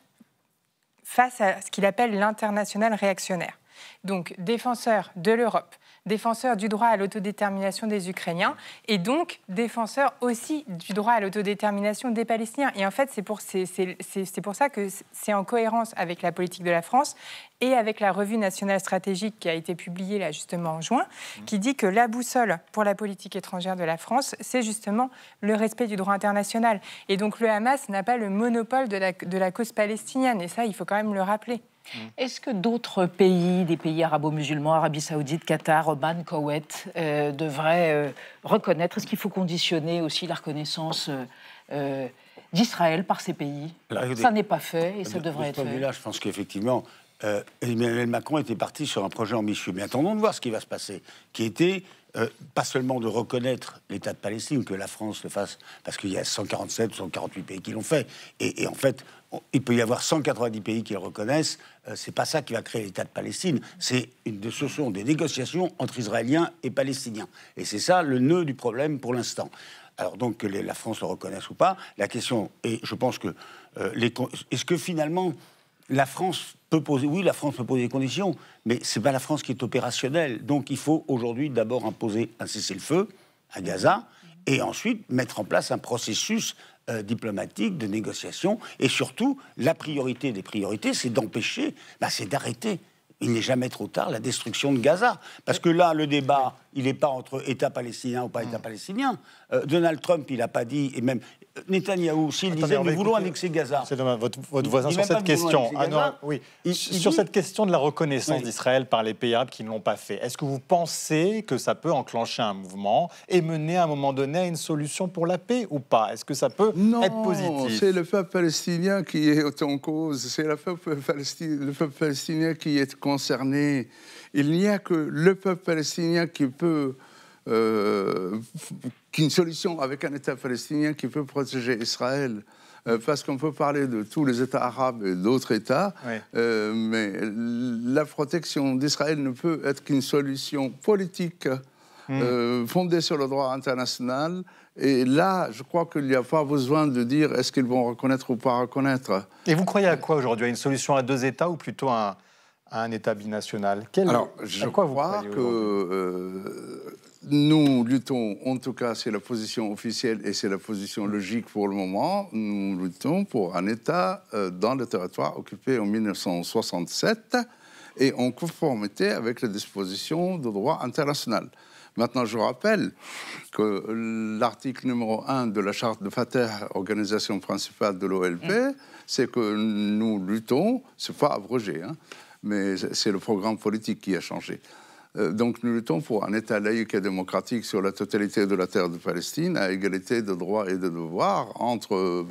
face à ce qu'il appelle l'international réactionnaire. Donc, défenseur de l'Europe, défenseur du droit à l'autodétermination des Ukrainiens et donc défenseur aussi du droit à l'autodétermination des Palestiniens. Et en fait, c'est pour ça que c'est en cohérence avec la politique de la France et avec la revue nationale stratégique qui a été publiée là justement en juin, qui dit que la boussole pour la politique étrangère de la France, c'est justement le respect du droit international. Et donc le Hamas n'a pas le monopole de la cause palestinienne. Et ça, il faut quand même le rappeler. Est-ce que d'autres pays, des pays arabo-musulmans, Arabie Saoudite, Qatar, Oman, Koweït, devraient reconnaître, est-ce qu'il faut conditionner aussi la reconnaissance d'Israël par ces pays? Ça n'est pas fait et ça devrait être fait. Là, je pense qu'effectivement, Emmanuel Macron était parti sur un projet ambitieux. Mais attendons de voir ce qui va se passer, qui était pas seulement de reconnaître l'État de Palestine, que la France le fasse, parce qu'il y a 147 ou 148 pays qui l'ont fait. Et en fait, il peut y avoir 190 pays qui le reconnaissent. C'est pas ça qui va créer l'État de Palestine. Ce sont des négociations entre Israéliens et Palestiniens. Et c'est ça le nœud du problème pour l'instant. Alors donc, que la France le reconnaisse ou pas, la question est, je pense que... est-ce que finalement... La France peut poser des conditions, mais ce n'est pas la France qui est opérationnelle. Donc il faut aujourd'hui d'abord imposer un cessez-le-feu à Gaza et ensuite mettre en place un processus diplomatique de négociation. Et surtout, la priorité des priorités, c'est d'empêcher, c'est d'arrêter. Il n'est jamais trop tard, la destruction de Gaza. Parce que là, le débat, il n'est pas entre État palestinien ou pas État palestinien. Donald Trump, il n'a pas dit, et même Netanyahou, s'il disait « nous voulons annexer Gaza ». C'est dommage, votre voisin sur cette question. Sur cette question de la reconnaissance d'Israël par les pays arabes qui ne l'ont pas fait, est-ce que vous pensez que ça peut enclencher un mouvement et mener à un moment donné à une solution pour la paix ou pas? Est-ce que ça peut être positif? Non, c'est le peuple palestinien qui est en cause, c'est le peuple palestinien qui est concerné. Il n'y a que le peuple palestinien qui peut... qu'une solution avec un État palestinien qui peut protéger Israël. Parce qu'on peut parler de tous les États arabes et d'autres États, mais la protection d'Israël ne peut être qu'une solution politique fondée sur le droit international. Et là, je crois qu'il n'y a pas besoin de dire est-ce qu'ils vont reconnaître ou pas reconnaître. Et vous croyez à quoi aujourd'hui? À une solution à 2 États ou plutôt à un État binational? Alors, je crois que nous luttons, en tout cas c'est la position officielle et c'est la position logique pour le moment, nous luttons pour un État dans le territoire occupé en 1967 et en conformité avec les dispositions du droit international. Maintenant, je rappelle que l'article numéro 1 de la charte de Fatah, organisation principale de l'OLP, c'est que nous luttons, c'est pas abrogé, mais c'est le programme politique qui a changé. Donc nous luttons pour un État laïque et démocratique sur la totalité de la terre de Palestine, à égalité de droits et de devoirs entre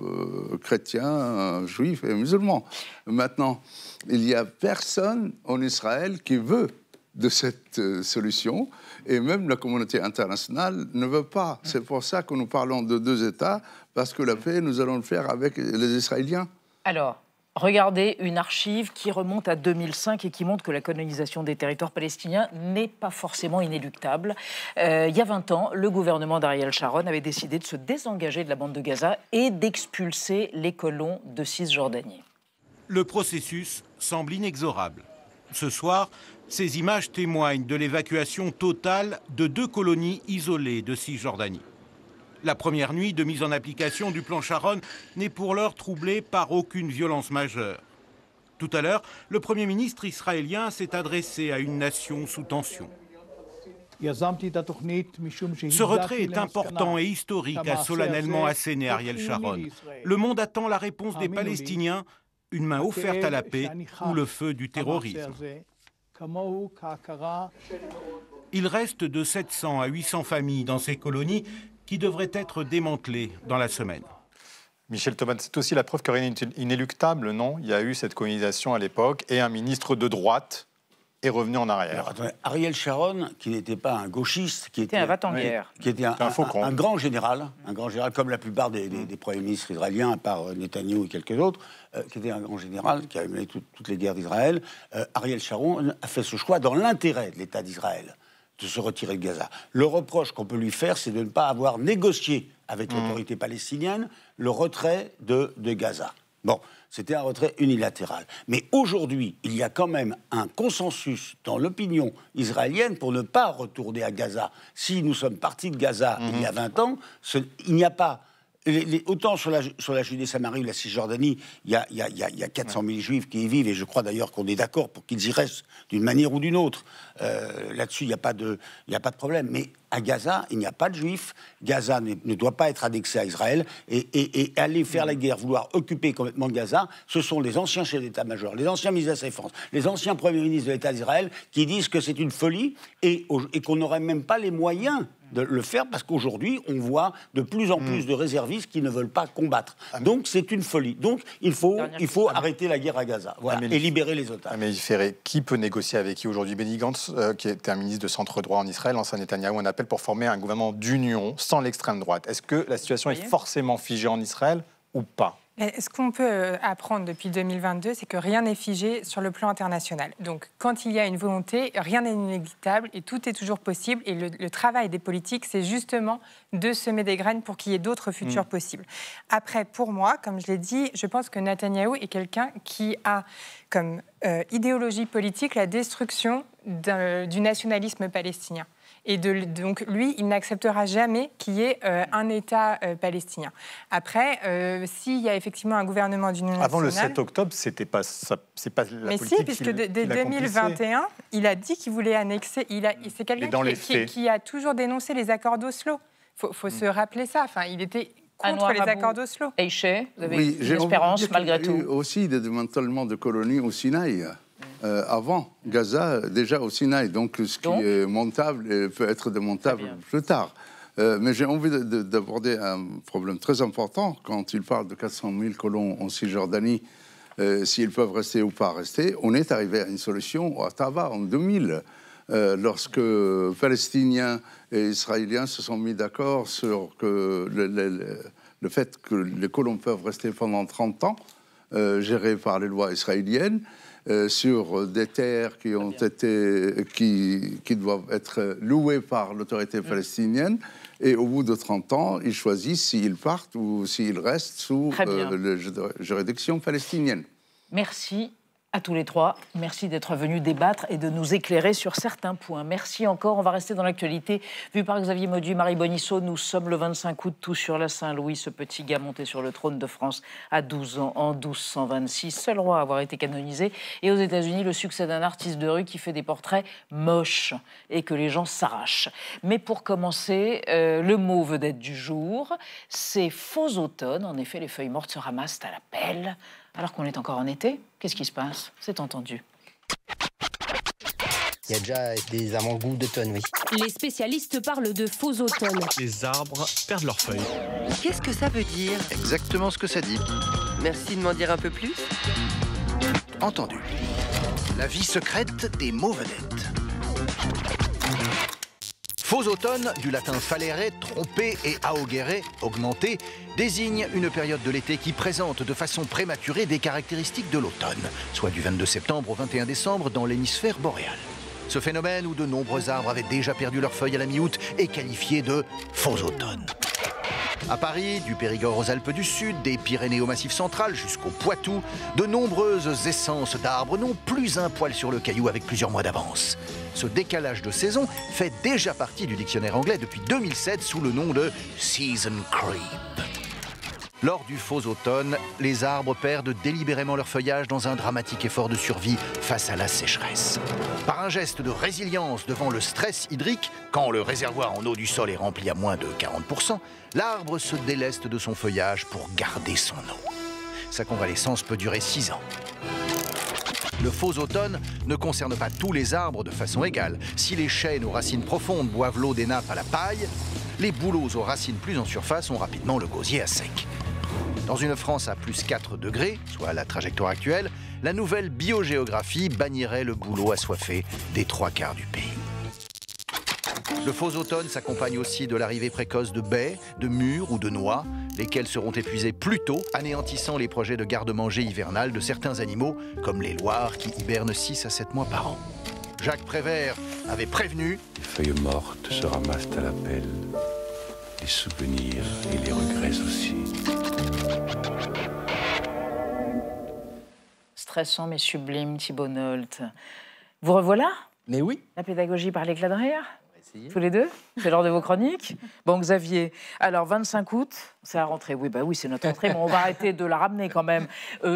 chrétiens, juifs et musulmans. Maintenant, il n'y a personne en Israël qui veut de cette solution, et même la communauté internationale ne veut pas. C'est pour ça que nous parlons de 2 États, parce que la paix, nous allons le faire avec les Israéliens. Alors, regardez une archive qui remonte à 2005 et qui montre que la colonisation des territoires palestiniens n'est pas forcément inéluctable. Il y a 20 ans, le gouvernement d'Ariel Sharon avait décidé de se désengager de la bande de Gaza et d'expulser les colons de Cisjordanie. Le processus semble inexorable. Ce soir, ces images témoignent de l'évacuation totale de 2 colonies isolées de Cisjordanie. La première nuit de mise en application du plan Sharon n'est pour l'heure troublée par aucune violence majeure. Tout à l'heure, le Premier ministre israélien s'est adressé à une nation sous tension. Ce retrait est important et historique, a solennellement asséné Ariel Sharon. Le monde attend la réponse des Palestiniens, une main offerte à la paix ou le feu du terrorisme. Il reste de 700 à 800 familles dans ces colonies qui devraient être démantelées dans la semaine. Michel Thomas, c'est aussi la preuve que rien n'est inéluctable, non? Il y a eu cette colonisation à l'époque et un ministre de droite est revenu en arrière. Alors, attendez, Ariel Sharon, qui n'était pas un gauchiste, qui était un va-t-en-guerre, qui était un grand général, comme la plupart des premiers ministres israéliens, à part Netanyahou et quelques autres, qui était un grand général, qui avait mené toutes les guerres d'Israël. Ariel Sharon a fait ce choix dans l'intérêt de l'État d'Israël, de se retirer de Gaza. Le reproche qu'on peut lui faire, c'est de ne pas avoir négocié avec l'autorité palestinienne le retrait de Gaza. Bon, c'était un retrait unilatéral. Mais aujourd'hui, il y a quand même un consensus dans l'opinion israélienne pour ne pas retourner à Gaza. Si nous sommes partis de Gaza il y a 20 ans, il n'y a pas... autant sur la Judée-Samarie ou la Cisjordanie, il y a 400 000 Juifs qui y vivent, et je crois d'ailleurs qu'on est d'accord pour qu'ils y restent d'une manière ou d'une autre. Là-dessus, il n'y a pas de problème. Mais à Gaza, il n'y a pas de Juifs. Gaza ne doit pas être annexé à Israël. Et aller faire la guerre, vouloir occuper complètement Gaza, ce sont les anciens chefs d'état-major, les anciens ministres de la Défense, les anciens premiers ministres de l'État d'Israël qui disent que c'est une folie et qu'on n'aurait même pas les moyens de le faire, parce qu'aujourd'hui, on voit de plus en plus de réservistes qui ne veulent pas combattre. Donc, c'est une folie. Donc, il faut arrêter la guerre à Gaza, voilà, et libérer les otages. Amélie Ferré, qui peut négocier avec qui aujourd'hui? Benny Gantz, qui était un ministre de centre-droit en Israël, l'ancien Netanyahou, on appelle pour former un gouvernement d'union sans l'extrême droite. Est-ce que la situation est forcément figée en Israël ou pas? Ce qu'on peut apprendre depuis 2022, c'est que rien n'est figé sur le plan international. Donc, quand il y a une volonté, rien n'est inéluctable et tout est toujours possible. Et le travail des politiques, c'est justement de semer des graines pour qu'il y ait d'autres futurs possibles. Après, pour moi, comme je l'ai dit, je pense que Netanyahou est quelqu'un qui a comme idéologie politique la destruction du nationalisme palestinien. Et donc, lui, il n'acceptera jamais qu'il y ait un État palestinien. Après, s'il y a effectivement un gouvernement d'union nationale... Avant le 7 octobre, c'est pas la politique. Mais si, puisque dès 2021, il a dit qu'il voulait annexer... C'est quelqu'un qui a toujours dénoncé les accords d'Oslo. Il faut se rappeler ça. Enfin, il était contre les accords d'Oslo. Eiché, vous avez une espérance malgré tout? Aussi des démantèlements de colonies au Sinaï. Avant Gaza, déjà au Sinaï, donc ce qui est montable peut être démontable plus tard. Mais j'ai envie d'aborder un problème très important quand il parle de 400 000 colons en Cisjordanie, s'ils peuvent rester ou pas rester. On est arrivé à une solution à Ottawa en 2000, lorsque Palestiniens et Israéliens se sont mis d'accord sur le fait que les colons peuvent rester pendant 30 ans, gérés par les lois israéliennes, sur des terres qui doivent être louées par l'autorité palestinienne. Et au bout de 30 ans, ils choisissent s'ils partent ou s'ils restent sous la juridiction palestinienne. Merci à tous les trois. Merci d'être venus débattre et de nous éclairer sur certains points. Merci encore. On va rester dans l'actualité. Vu par Xavier Mauduit, Marie Bonisseau, nous sommes le 25 août, tout sur la Saint-Louis, ce petit gars monté sur le trône de France à 12 ans, en 1226, seul roi à avoir été canonisé. Et aux États-Unis, le succès d'un artiste de rue qui fait des portraits moches et que les gens s'arrachent. Mais pour commencer, le mot vedette du jour, c'est faux automne. En effet, les feuilles mortes se ramassent à la pelle. Alors qu'on est encore en été, qu'est-ce qui se passe? C'est entendu. Il y a déjà des avant-goûts d'automne, oui. Les spécialistes parlent de faux automne. Les arbres perdent leurs feuilles. Qu'est-ce que ça veut dire? Exactement ce que ça dit. Merci de m'en dire un peu plus. Entendu. La vie secrète des mots vedettes. Faux automne, du latin falere, tromper, et augere, augmenter, désigne une période de l'été qui présente de façon prématurée des caractéristiques de l'automne, soit du 22 septembre au 21 décembre dans l'hémisphère boréal. Ce phénomène où de nombreux arbres avaient déjà perdu leurs feuilles à la mi-août est qualifié de faux automne. À Paris, du Périgord aux Alpes du Sud, des Pyrénées au Massif central jusqu'au Poitou, de nombreuses essences d'arbres n'ont plus un poil sur le caillou avec plusieurs mois d'avance. Ce décalage de saison fait déjà partie du dictionnaire anglais depuis 2007 sous le nom de « season creep ». Lors du faux automne, les arbres perdent délibérément leur feuillage dans un dramatique effort de survie face à la sécheresse. Par un geste de résilience devant le stress hydrique, quand le réservoir en eau du sol est rempli à moins de 40%, l'arbre se déleste de son feuillage pour garder son eau. Sa convalescence peut durer 6 ans. Le faux automne ne concerne pas tous les arbres de façon égale. Si les chênes aux racines profondes boivent l'eau des nappes à la paille, les bouleaux aux racines plus en surface ont rapidement le gosier à sec. Dans une France à plus 4 degrés, soit la trajectoire actuelle, la nouvelle biogéographie bannirait le boulot assoiffé des 3/4 du pays. Le faux automne s'accompagne aussi de l'arrivée précoce de baies, de mûres ou de noix, lesquelles seront épuisées plus tôt, anéantissant les projets de garde-manger hivernal de certains animaux, comme les loirs qui hibernent 6 à 7 mois par an. Jacques Prévert avait prévenu. Les feuilles mortes se ramassent à la pelle, les souvenirs et les regrets aussi. Stressant mais sublime, Thibault Nolte. Vous revoilà? Mais oui. La pédagogie par l'éclat de rire? Tous les deux? C'est l'heure de vos chroniques? Bon, Xavier, alors 25 août, c'est la rentrée. Oui, bah oui, c'est notre rentrée, mais on va arrêter de la ramener quand même.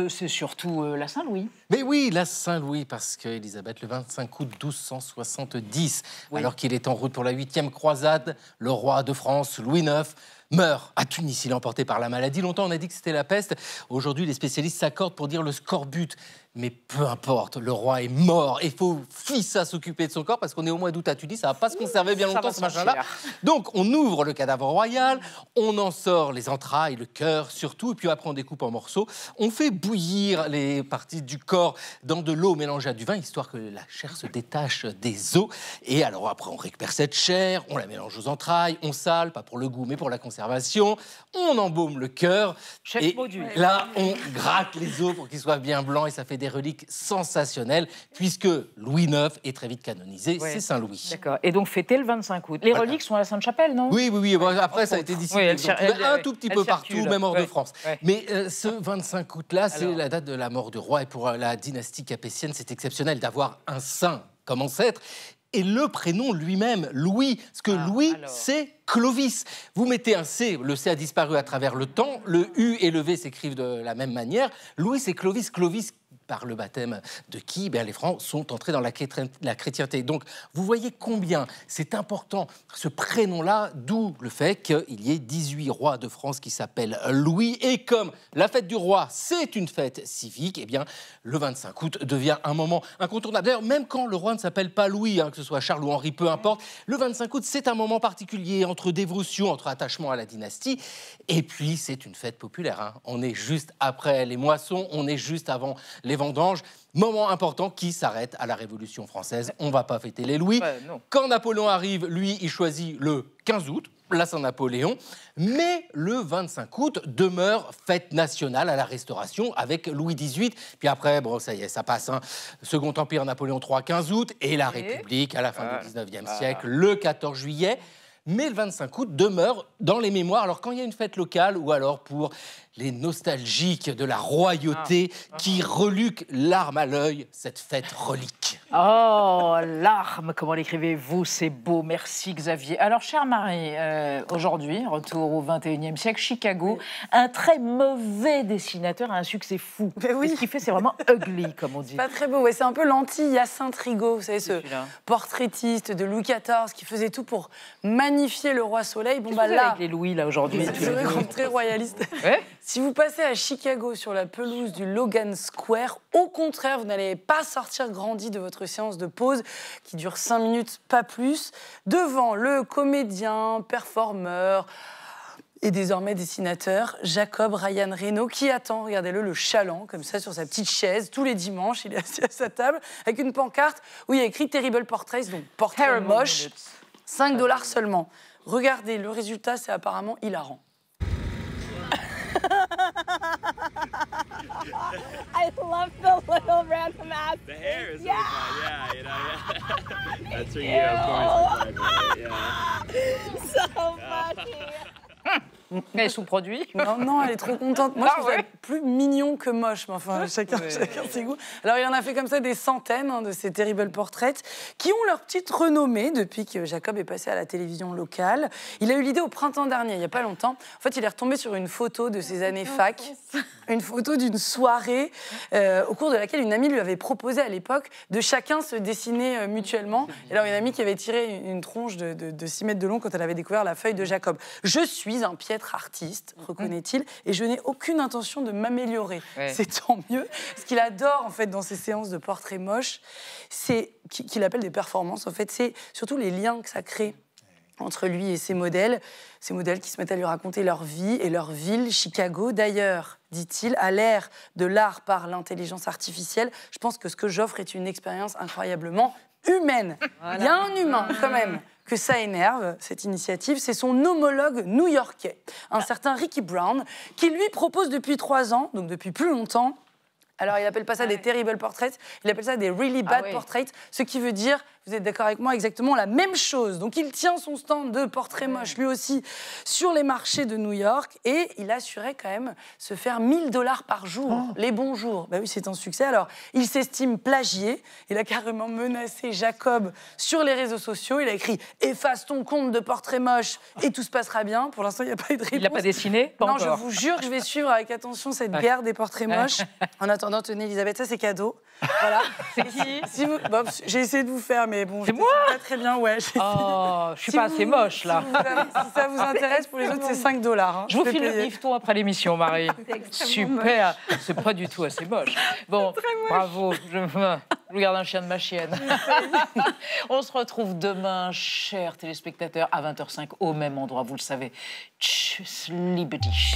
C'est surtout la Saint-Louis. Mais oui, la Saint-Louis, parce qu'Élisabeth, le 25 août 1270, alors qu'il est en route pour la 8e croisade, le roi de France, Louis IX, meurt à Tunis. Il est emporté par la maladie. Longtemps, on a dit que c'était la peste. Aujourd'hui, les spécialistes s'accordent pour dire le scorbut. Mais peu importe, le roi est mort. Et il faut ça s'occuper de son corps parce qu'on est au mois d'août à Tunis. Ça va pas se conserver bien longtemps, ce machin-là. Donc, on ouvre le cadavre royal, on en sort les entrailles, le cœur surtout, et puis après, on découpe en morceaux. On fait bouillir les parties du corps dans de l'eau mélangée à du vin, histoire que la chair se détache des os. Et alors, après, on récupère cette chair, on la mélange aux entrailles, on sale, pas pour le goût, mais pour la conservation. On embaume le cœur. Et là, on gratte les os pour qu'ils soient bien blancs et ça fait des reliques sensationnelles, puisque Louis IX est très vite canonisé, c'est Saint-Louis. D'accord. Et donc fêté le 25 août. Les reliques sont à la Sainte-Chapelle, non? Oui. Bon, après, ça a été dissipé. Un tout petit peu partout, même hors de France. Mais ce 25 août-là, c'est la date de la mort du roi. Et pour la dynastie capétienne, c'est exceptionnel d'avoir un saint comme ancêtre. Et le prénom lui-même, Louis, parce que Louis, c'est Clovis. Vous mettez un C, le C a disparu à travers le temps, le U et le V s'écrivent de la même manière. Louis, c'est Clovis. Clovis, par le baptême de qui? Les Francs sont entrés dans la chrétienté. Donc, vous voyez combien c'est important, ce prénom-là, d'où le fait qu'il y ait 18 rois de France qui s'appellent Louis. Et comme la fête du roi, c'est une fête civique, eh bien, le 25 août devient un moment incontournable. D'ailleurs, même quand le roi ne s'appelle pas Louis, que ce soit Charles ou Henri, peu importe, le 25 août, c'est un moment particulier entre dévotion, entre attachement à la dynastie. Et puis, c'est une fête populaire. On est juste après les moissons, on est juste avant les vendanges, moment important qui s'arrête à la Révolution française. On ne va pas fêter les Louis. Quand Napoléon arrive, lui, il choisit le 15 août, la Saint-Napoléon, mais le 25 août demeure fête nationale à la Restauration avec Louis XVIII. Puis après, bon, ça y est, ça passe. Second Empire, Napoléon III, 15 août, et la République à la fin du 19e siècle, le 14 juillet. Mais le 25 août demeure dans les mémoires. Alors, quand il y a une fête locale, ou alors pour les nostalgiques de la royauté qui reluquent larmes à l'œil, cette fête relique. Oh, larmes, comment l'écrivez-vous? C'est beau, merci Xavier. Alors, chère Marie, aujourd'hui, retour au 21e siècle, Chicago, un très mauvais dessinateur a un succès fou. Et ce qu'il fait, c'est vraiment ugly, comme on dit. Pas très beau, c'est un peu l'anti-Hyacinthe Rigaud, vous savez, ce portraitiste de Louis XIV qui faisait tout pour magnifier le roi Soleil. Bon, bah là, avec les Louis, là, aujourd'hui. C'est vrai qu'on est très royaliste. Si vous passez à Chicago sur la pelouse du Logan Square, au contraire, vous n'allez pas sortir grandi de votre séance de pause qui dure 5 minutes, pas plus, devant le comédien, performeur et désormais dessinateur Jacob Ryan Reno qui attend, regardez-le, le chaland, comme ça, sur sa petite chaise, tous les dimanches, il est assis à sa table, avec une pancarte où il y a écrit Terrible Portraits, donc portrait moche, $5 seulement. Regardez, le résultat, c'est apparemment hilarant. I love the little random ass. The hair is yeah. Fun. Yeah. That's for you, of course. Yeah. So funny. Elle est sous-produit. Non, elle est trop contente. Moi, je trouve ça plus mignon que moche. Mais enfin, chacun ses goûts. Alors, il en a fait comme ça des centaines de ces Terrible Portraits qui ont leur petite renommée depuis que Jacob est passé à la télévision locale. Il a eu l'idée au printemps dernier, il n'y a pas longtemps. En fait, il est retombé sur une photo de ses années fac, une photo d'une soirée au cours de laquelle une amie lui avait proposé à l'époque de chacun se dessiner mutuellement. Et alors, une amie qui avait tiré une tronche de 6 mètres de long quand elle avait découvert la feuille de Jacob. Je suis un piètre artiste, reconnaît-il, et je n'ai aucune intention de m'améliorer. C'est tant mieux. Ce qu'il adore, en fait, dans ces séances de portraits moches, c'est qu'il appelle des performances, en fait, c'est surtout les liens que ça crée entre lui et ses modèles qui se mettent à lui raconter leur vie et leur ville, Chicago. D'ailleurs, dit-il, à l'ère de l'art par l'intelligence artificielle, je pense que ce que j'offre est une expérience incroyablement humaine. Voilà. Il y a un humain, quand même, que ça énerve, cette initiative, c'est son homologue new-yorkais, un certain Ricky Brown, qui lui propose depuis 3 ans, donc depuis plus longtemps. Alors, il n'appelle pas ça des terrible portraits, il appelle ça des really bad portraits, ce qui veut dire, vous êtes d'accord avec moi, exactement la même chose. Donc, il tient son stand de portraits moches, lui aussi, sur les marchés de New York, et il assurait quand même se faire 1 000 $ par jour, les bons jours. Ben oui, c'est un succès. Alors, il s'estime plagié, il a carrément menacé Jacob sur les réseaux sociaux, il a écrit « Efface ton compte de portraits moches et tout se passera bien ». Pour l'instant, il n'y a pas eu de réponse. Il l'a pas dessiné? Pas non, encore. Je vous jure que je vais suivre avec attention cette guerre des portraits moches. En attendant, tenez, Elisabeth, ça c'est cadeau. Voilà. C'est qui? Bon, j'ai essayé de vous faire, mais bon, c'est moi. Pas très bien, ouais. Oh, je suis pas assez moche là. Si ça vous intéresse, pour les autres, c'est 5 $. Hein. Je vous file le bifton après l'émission, Marie. Super. C'est pas du tout assez moche. Bon, bravo. Je regarde un chien de ma chienne. On se retrouve demain, chers téléspectateurs, à 20h05 au même endroit. Vous le savez. Tchuss, Libedi.